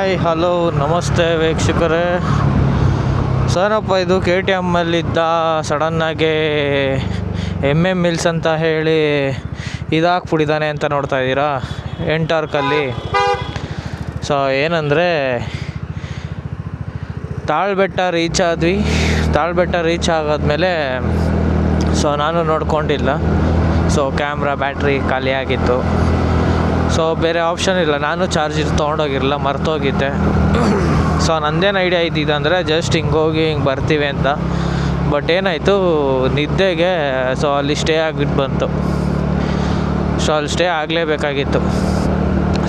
Hi hello ನಮಸ್ತೆ ವೀಕ್ಷಕರೇ. ಸರಪ್ಪ ಇದು KTM ಅಲ್ಲಿದ್ದ ಸಡನ್ನಾಗಿ MM ಅಂತ ಹೇಳಿ ಇದಾಕ್ಬಿಟ್ಟಿದ್ದಾನೆ ಅಂತ ನೋಡ್ತಾ ಇದ್ದೀರಾ ಎಂಟಾರ್ಕಲ್ಲಿ. ಸೊ ಏನಂದರೆ ತಾಳ್ಬೆಟ್ಟ ರೀಚ್ ಆದ್ವಿ. ತಾಳ್ಬೆಟ್ಟ ರೀಚ್ ಆಗಾದ್ಮೇಲೆ ಸೊ ನಾನು ನೋಡ್ಕೊಂಡಿಲ್ಲ. ಸೊ ಕ್ಯಾಮ್ರಾ ಬ್ಯಾಟ್ರಿ ಖಾಲಿ ಆಗಿತ್ತು. ಸೊ ಬೇರೆ ಆಪ್ಷನ್ ಇಲ್ಲ, ನಾನು ಚಾರ್ಜರ್ ತೊಗೊಂಡೋಗಿರಲಿಲ್ಲ, ಮರ್ತೋಗಿದ್ದೆ. ಸೊ ನಂದೇನು ಐಡಿಯಾ ಇದ್ದಿದ್ದಂದರೆ ಜಸ್ಟ್ ಹಿಂಗೋಗಿ ಹಿಂಗೆ ಬರ್ತೀವಿ ಅಂತ. ಬಟ್ ಏನಾಯಿತು, ನಿದ್ದೆಗೆ ಸೊ ಅಲ್ಲಿ ಸ್ಟೇ ಆಗಿಬಿಟ್ಟು ಬಂತು. ಸೊ ಅಲ್ಲಿ ಸ್ಟೇ ಆಗಲೇಬೇಕಾಗಿತ್ತು.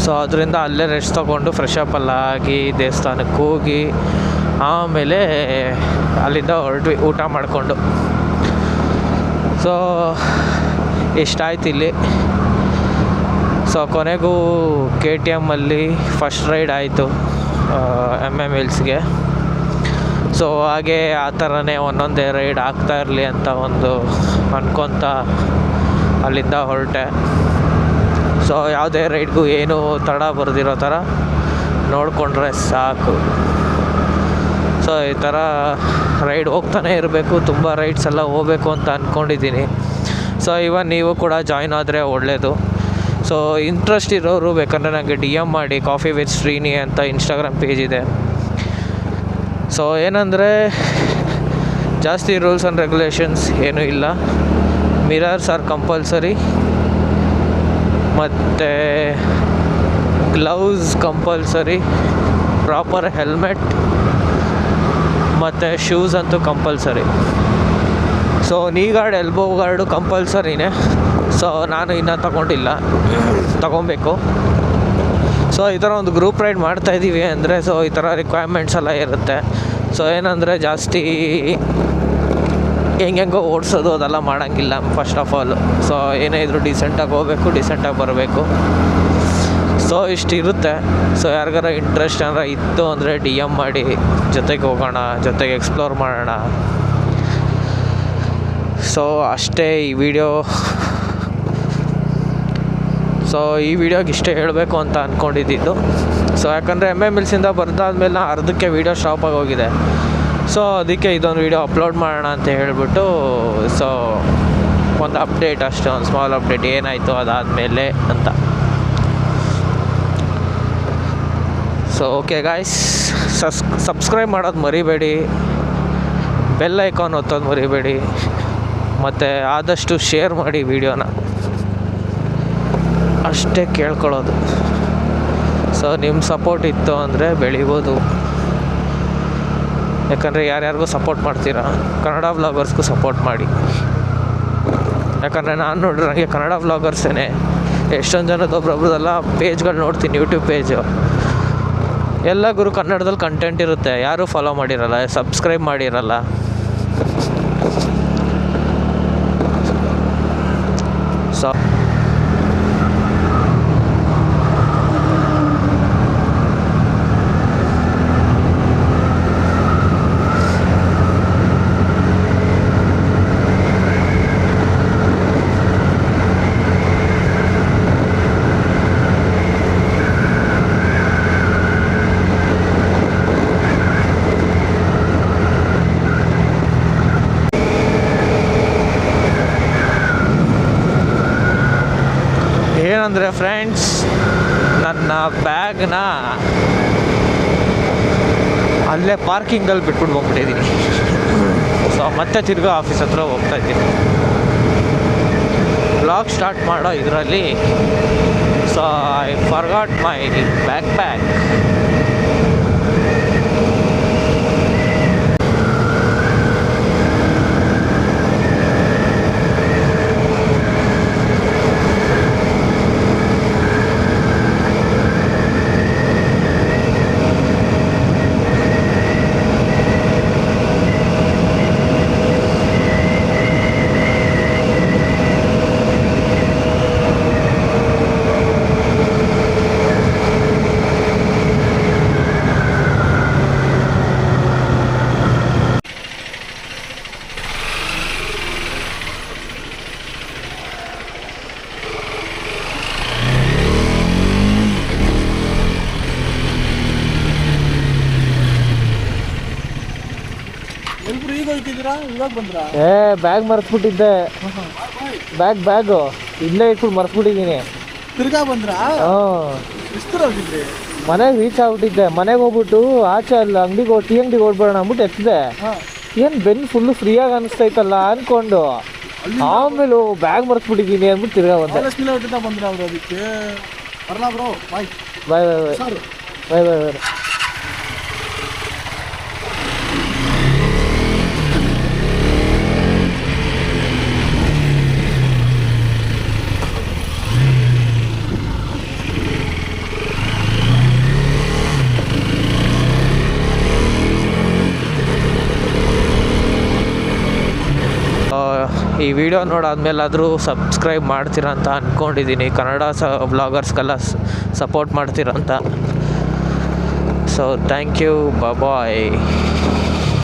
ಸೊ ಅದರಿಂದ ಅಲ್ಲೇ ರೆಸ್ಟ್ ತೊಗೊಂಡು ಫ್ರೆಶ್ ಅಪ್ ಎಲ್ಲ ಆಗಿ ದೇವಸ್ಥಾನಕ್ಕೆ ಹೋಗಿ ಆಮೇಲೆ ಅಲ್ಲಿಂದ ಹೊರಟ್ವಿ ಊಟ ಮಾಡಿಕೊಂಡು. ಸೊ ಇಷ್ಟಾಯ್ತು ಇಲ್ಲಿ. ಸೊ ಕೊನೆಗೂ KTM ಅಲ್ಲಿ ಫಸ್ಟ್ ರೈಡ್ ಆಯಿತು MM ಹಿಲ್ಸ್ಗೆ. ಸೊ ಹಾಗೆ ಆ ಥರನೇ ಒಂದೊಂದೇ ರೈಡ್ ಆಗ್ತಾ ಇರಲಿ ಅಂತ ಒಂದು ಅನ್ಕೊತ ಅಲ್ಲಿಂದ ಹೊರಟೆ. ಸೊ ಯಾವುದೇ ರೈಡ್ಗೂ ಏನೂ ತಡ ಬರ್ದಿರೋ ಥರ ನೋಡಿಕೊಂಡ್ರೆ ಸಾಕು. ಸೊ ಈ ಥರ ರೈಡ್ ಹೋಗ್ತಾನೆ ಇರಬೇಕು, ತುಂಬ ರೈಡ್ಸ್ ಎಲ್ಲ ಹೋಗ್ಬೇಕು ಅಂತ ಅಂದ್ಕೊಂಡಿದ್ದೀನಿ. ಸೊ ಇವನ್ ನೀವು ಕೂಡ ಜಾಯ್ನ್ ಆದರೆ ಒಳ್ಳೆಯದು. ಸೊ ಇಂಟ್ರೆಸ್ಟ್ ಇರೋರು ಬೇಕಂದರೆ ನನಗೆ DM ಮಾಡಿ, ಕಾಫಿ ವಿತ್ ಶ್ರೀನಿ ಅಂತ ಇನ್ಸ್ಟಾಗ್ರಾಮ್ ಪೇಜ್ ಇದೆ. ಸೊ ಏನಂದರೆ ಜಾಸ್ತಿ ರೂಲ್ಸ್ ಆ್ಯಂಡ್ ರೆಗ್ಯುಲೇಷನ್ಸ್ ಏನೂ ಇಲ್ಲ. ಮಿರರ್ಸ್ ಆರ್ ಕಂಪಲ್ಸರಿ, ಮತ್ತು ಗ್ಲೌಸ್ ಕಂಪಲ್ಸರಿ, ಪ್ರಾಪರ್ ಹೆಲ್ಮೆಟ್ ಮತ್ತು ಶೂಸ್ ಅಂತೂ ಕಂಪಲ್ಸರಿ. ಸೊ ನೀ ಗಾರ್ಡ್, ಎಲ್ಬೋ ಗಾರ್ಡು ಕಂಪಲ್ಸರಿನೇ. ಸೊ ನಾನು ಇನ್ನೂ ತಗೊಬೇಕು. ಸೊ ಈ ಥರ ಒಂದು ಗ್ರೂಪ್ ರೈಡ್ ಮಾಡ್ತಾಯಿದ್ದೀವಿ ಅಂದರೆ ಸೊ ಈ ಥರ ರಿಕ್ವೈರ್ಮೆಂಟ್ಸ್ ಎಲ್ಲ ಇರುತ್ತೆ. ಸೊ ಏನಂದರೆ ಜಾಸ್ತಿ ಹೆಂಗೆಂಗೋ ಓಡಿಸೋದು ಅದೆಲ್ಲ ಮಾಡೋಂಗಿಲ್ಲ ಫಸ್ಟ್ ಆಫ್ ಆಲ್. ಸೊ ಏನೇ ಇದ್ರೂ ಡಿಸೆಂಟಾಗಿ ಹೋಗಬೇಕು, ಡಿಸೆಂಟಾಗಿ ಬರಬೇಕು. ಸೊ ಇಷ್ಟಿರುತ್ತೆ. ಸೊ ಯಾರಿಗಾರ ಇಂಟ್ರೆಸ್ಟ್ ಏನಾರ ಇತ್ತು ಅಂದರೆ DM ಮಾಡಿ, ಜೊತೆಗೆ ಹೋಗೋಣ, ಜೊತೆಗೆ ಎಕ್ಸ್ಪ್ಲೋರ್ ಮಾಡೋಣ. ಸೊ ಅಷ್ಟೇ ಈ ವಿಡಿಯೋ. ಸೊ ಈ ವಿಡಿಯೋಗೆ ಇಷ್ಟೇ ಹೇಳಬೇಕು ಅಂತ ಅಂದ್ಕೊಂಡಿದ್ದು. ಸೊ ಯಾಕಂದರೆ MM ಹಿಲ್ಸಿಂದ ಬರ್ದಾದ್ಮೇಲೆ ನಾನು ಅರ್ಧಕ್ಕೆ ವೀಡಿಯೋ ಸ್ಟಾಪ್ ಆಗೋಗಿದೆ. ಸೊ ಅದಕ್ಕೆ ಇದೊಂದು ವೀಡಿಯೋ ಅಪ್ಲೋಡ್ ಮಾಡೋಣ ಅಂತ ಹೇಳಿಬಿಟ್ಟು ಸೊ ಒಂದು ಅಪ್ಡೇಟ್ ಅಷ್ಟೇ, ಒಂದು ಸ್ಮಾಲ್ ಅಪ್ಡೇಟ್ ಏನಾಯಿತು ಅದಾದಮೇಲೆ ಅಂತ. ಸೊ ಓಕೆ ಗಾಯ್ಸ್, ಸಬ್ಸ್ಕ್ರೈಬ್ ಮಾಡೋದು ಮರಿಬೇಡಿ, ಬೆಲ್ ಐಕಾನ್ ಒತ್ತೋದು ಮರಿಬೇಡಿ, ಮತ್ತು ಆದಷ್ಟು ಶೇರ್ ಮಾಡಿ ವಿಡಿಯೋನ, ಅಷ್ಟೇ ಕೇಳ್ಕೊಳ್ಳೋದು. ಸೊ ನಿಮ್ಮ ಸಪೋರ್ಟ್ ಇತ್ತು ಅಂದರೆ ಬೆಳಿಬೋದು. ಯಾಕಂದರೆ ಯಾರ್ಯಾರಿಗೂ ಸಪೋರ್ಟ್ ಮಾಡ್ತೀರಾ, ಕನ್ನಡ ವ್ಲಾಗರ್ಸ್ಗೂ ಸಪೋರ್ಟ್ ಮಾಡಿ. ಯಾಕಂದರೆ ನಾನು ನೋಡ್ರಿ ನನಗೆ ಕನ್ನಡ ವ್ಲಾಗರ್ಸೇ ಎಷ್ಟೊಂದು ಜನದ ಒಬ್ರೊಬ್ರದೆಲ್ಲ ಪೇಜ್ಗಳು ನೋಡ್ತೀನಿ, ಯೂಟ್ಯೂಬ್ ಪೇಜು ಎಲ್ಲ ಗುರು ಕನ್ನಡದಲ್ಲಿ ಕಂಟೆಂಟ್ ಇರುತ್ತೆ, ಯಾರೂ ಫಾಲೋ ಮಾಡಿರಲ್ಲ, ಸಬ್ಸ್ಕ್ರೈಬ್ ಮಾಡಿರಲ್ಲ. ಸೊ ಏನಂದರೆ ಫ್ರೆಂಡ್ಸ್, ನನ್ನ ಬ್ಯಾಗ್ನ ಅಲ್ಲೇ ಪಾರ್ಕಿಂಗಲ್ಲಿ ಬಿಟ್ಬಿಟ್ಟು ಹೋಗ್ಬಿಟ್ಟಿದ್ದೀನಿ. ಸೊ ಮತ್ತೆ ತಿರ್ಗಾ ಆಫೀಸ್ ಹತ್ರ ಹೋಗ್ತಾಯಿದ್ದೀನಿ. ಬ್ಲಾಗ್ ಸ್ಟಾರ್ಟ್ ಮಾಡೋ ಇದರಲ್ಲಿ so I forgot my backpack. ಇಟ್ಟಿದ್ದೀರಾ ಇವಾಗ ಬಂದ್ರಾ? ಬ್ಯಾಗ್ ಮರ್ಸ್ಬಿಟ್ಟಿದ್ದೆ. ಬ್ಯಾಗು ಇಲ್ಲೇ ಇಟ್ಬಿಟ್ಟು ಮರ್ಸ್ಬಿಟ್ಟಿದ್ದೀನಿ. ತಿರ್ಗಾ ಬಂದ್ರಾ? ಹಾಂ. ಎಷ್ಟು ದೂರ ಹೋಗಿದ್ರಿ? ಮನೆಗೆ ರೀಚ್ ಆಗ್ಬಿಟ್ಟಿದ್ದೆ. ಮನೆಗೆ ಹೋಗ್ಬಿಟ್ಟು ಆಚೆ ಅಲ್ಲ ಅಂಗಡಿಗೆ ಟೀ ಅಂಗಡಿಗೆ ಓಡ್ಬೇಡ ಅಂದ್ಬಿಟ್ಟು ಎತ್ತಿದೆ. ಏನು ಬೆನ್ನು ಫುಲ್ಲು ಫ್ರೀಯಾಗಿ ಅನಿಸ್ತೈತಲ್ಲ ಅಂದ್ಕೊಂಡು ಆಮೇಲೆ ಬ್ಯಾಗ್ ಮರ್ಸ್ಬಿಟ್ಟಿದ್ದೀನಿ ಅಂದ್ಬಿಟ್ಟು ತಿರ್ಗಾ ಬಂದೆ. ಬಂದ್ರೆ ಅವರು ಅದಕ್ಕೆ ಬರಲ್ಲ ಬ್ರೋ. ಬಾಯ್ ಬಾಯ್ ಬಾಯ್ ಬಾಯ್ ಬಾಯ್ ಬಾಯ್ ಬಾಯ್. ಈ ವಿಡಿಯೋ ನೋಡಾದ್ಮೇಲಾದರೂ ಸಬ್ಸ್ಕ್ರೈಬ್ ಮಾಡ್ತೀರಾ ಅಂತ ಅಂದ್ಕೊಂಡಿದ್ದೀನಿ. ಕನ್ನಡ ವ್ಲಾಗರ್ಸ್ಗೆಲ್ಲ ಸಪೋರ್ಟ್ ಮಾಡ್ತೀರಾ ಅಂತ. So thank you. ಬಾಯ್.